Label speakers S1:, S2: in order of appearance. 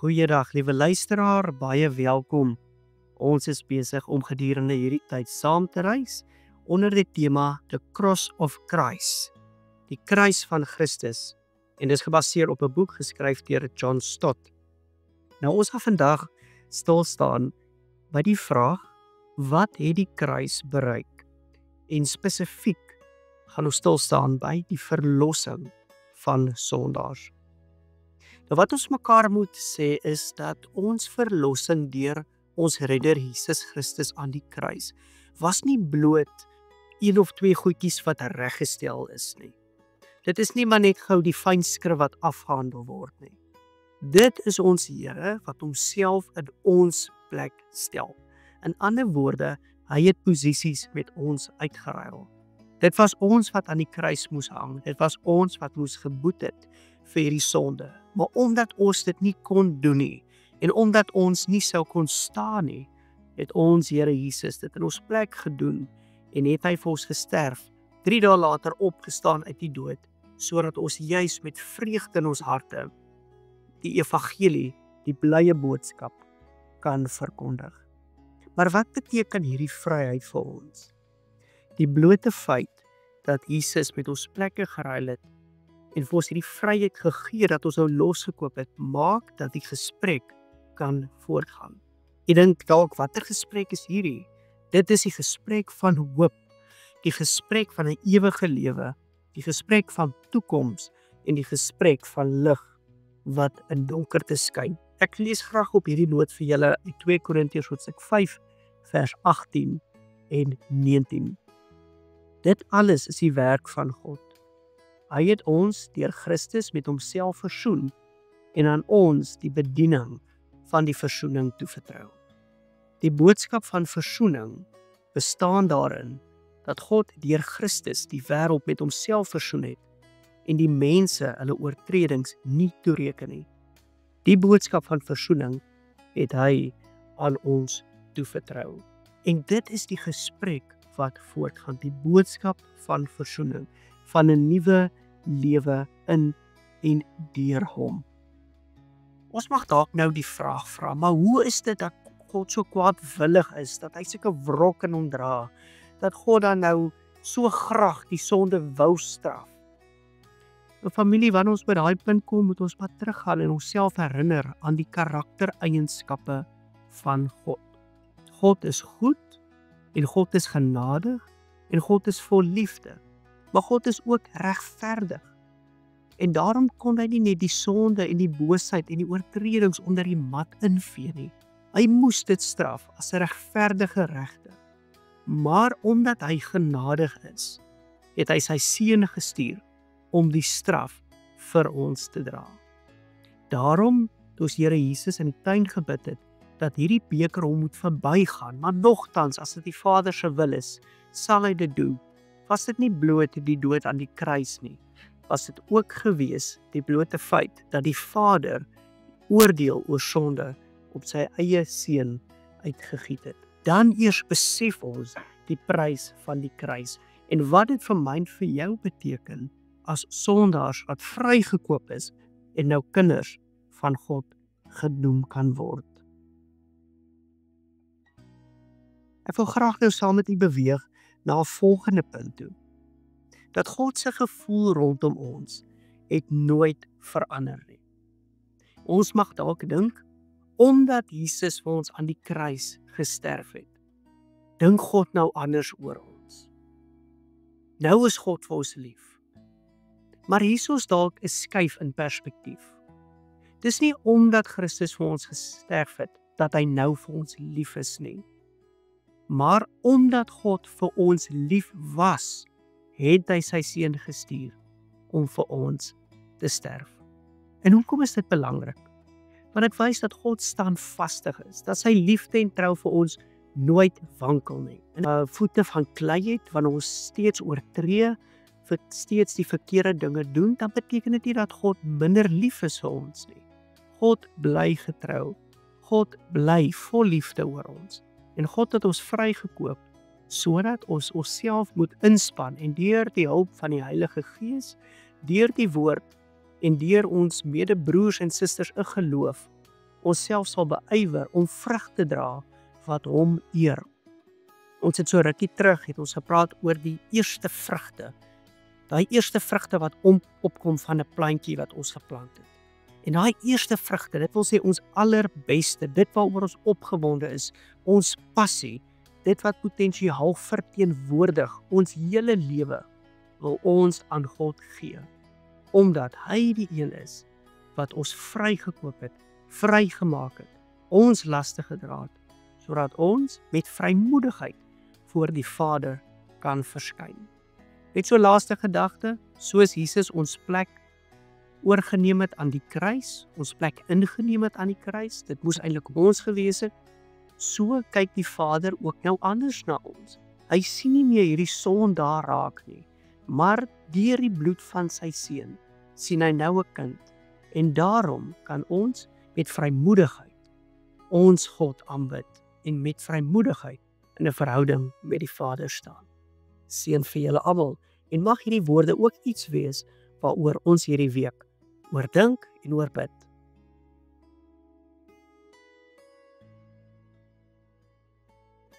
S1: Goeiedag, liewe luisteraar, baie welkom. Ons is besig om gedurende hierdie tyd saam te reis onder die tema The Cross of Christ, die kruis van Christus, en dit is gebaseer op 'n boek geskryf deur John Stott. Nou ons gaan vandag stil staan by die vraag, wat het die kruis bereik? En spesifiek gaan ons stil staan by die verlossing van sondaars. Nou wat ons mekaar moet sê is dat ons verlossing deur ons redder Jesus Christus aan die kruis was nie bloot een of twee goedjies wat reggestel is nie. Dit is nie maar net gou die fynskrif wat afgehandel word nie. Dit is ons Here wat homself in ons plek stel. In ander woorde, hy het posisies met ons uitgeruil. Dit was ons wat aan die kruis moes hang. Dit was ons wat moes geboet het vir die sonde. Maar omdat ons dit nie kon doen nie, en omdat ons nie sou kon staan nie, het ons Here Jesus dit in ons plek gedoen, en het hy vir ons gesterf, 3 dae later opgestaan uit die dood, sodat ons juis met vreugde in ons harte die evangelie, die blye boodskap, kan verkondig. Maar wat beteken hierdie vryheid vir ons? Die blote feit dat Jesus met ons plekke geruil het, en vir ons hierdie vryheid gegee dat ons nou losgekoop het, maak dat die gesprek kan voortgaan. Ek dink dalk, watter gesprek is hierdie? Dit is die gesprek van hoop, die gesprek van 'n ewige lewe, die gesprek van toekoms en die gesprek van lig wat in donkerte skyn. Ek lees graag op hierdie noot vir julle uit 2 Korintiërs hoofstuk 5 vers 18 en 19. Dit alles is die werk van God. Hy het ons deur Christus met homself versoen en aan ons die bediening van die versoening toevertrou. Die boodskap van versoening bestaan daarin dat God deur Christus die wêreld met homself versoen het en die mense hulle oortredings nie toereken nie. Die boodskap van versoening het hy aan ons toevertrou. En dit is die gesprek wat voortgaan, die boodskap van versoening, van 'n nuwe lewe in en deur hom. Ons mag dalk nou die vraag vra, maar hoe is dit dat God so kwaadwillig is, dat hy sulke wrok in hom dra, dat God dan nou so graag die sonde wou straf? 'n Familie, wanneer ons by daai punt kom, moet ons maar teruggaan en onsself herinner aan die karaktereienskappe van God. God is goed, en God is genadig, en God is vol liefde, maar God is ook regverdig. En daarom kon hy nie net die sonde en die boosheid en die oortredings onder die mat invee nie. Hy moes dit straf as 'n regverdige regter. Maar omdat hy genadig is, het hy sy seun gestuur om die straf vir ons te dra. Daarom, toe ons Here Jesus in die tuin gebid het, dat hierdie beker hom moet verbygaan, maar nogtans, as dit die Vader se wil is, sal hy dit doen. Was dit nie bloot die dood aan die kruis nie, was dit ook gewees die blote feit dat die Vader oordeel oor sonde op sy eie seun uitgegiet het. Dan eers besef ons die prys van die kruis en wat dit vir my en vir jou beteken as sondaars wat vrygekoop is en nou kinders van God genoem kan word. Ek wil graag nou saam met u beweeg na 'n volgende punt toe. Dat God se gevoel rondom ons het nooit verander nie. Ons mag dalk dink, omdat Jesus vir ons aan die kruis gesterf het, dink God nou anders oor ons. Nou is God vir ons lief. Maar hier is ons dalk 'n skuif in perspektief. Dis nie omdat Christus vir ons gesterf het, dat hy nou vir ons lief is nie. Maar omdat God vir ons lief was, het hy sy seun gestuur om vir ons te sterf. En hoekom is dit belangrik? Want dit wys dat God standvastig is, dat sy liefde en trou vir ons nooit wankel nie. En voete van klei het, wanneer ons steeds oortree, steeds die verkeerde dinge doen, dan beteken dit nie dat God minder lief is vir ons nie. God bly getrou. God bly vol liefde oor ons. En God het ons vrygekoop, sodat ons onsself moet inspan en deur die hulp van die Heilige Gees, deur die woord en deur ons medebroers en susters in geloof onsself sal beywer om vrug te dra wat hom eer. Ons het so rukkie terug, het ons gepraat oor die eerste vrugte. Daai eerste vrugte wat opkom van 'n plantjie wat ons geplant het. En daai eerste vrugte, dit wil sê ons allerbeste, dit waaroor ons opgewonde is, ons passie, dit wat potensiaal verteenwoordig ons hele lewe, wil ons aan God gee. Omdat hy die een is wat ons vrygekoop het, vrygemaak het, ons laste gedra het, sodat ons met vrymoedigheid voor die Vader kan verskyn. Net so laaste gedagte, soos Jesus ons plek oorgeneem het aan die kruis, ons plek ingeneem het aan die kruis, dit moes eintlik ons gewees het, so kyk die Vader ook nou anders na ons. Hy sien nie meer hierdie son daar raak nie, maar deur die bloed van sy seun, sien hy nou 'n kind, en daarom kan ons met vrymoedigheid ons God aanbid, en met vrymoedigheid in 'n verhouding met die Vader staan. Seën vir julle almal, en mag hierdie woorde ook iets wees waaroor ons hierdie week oordink en oorbid.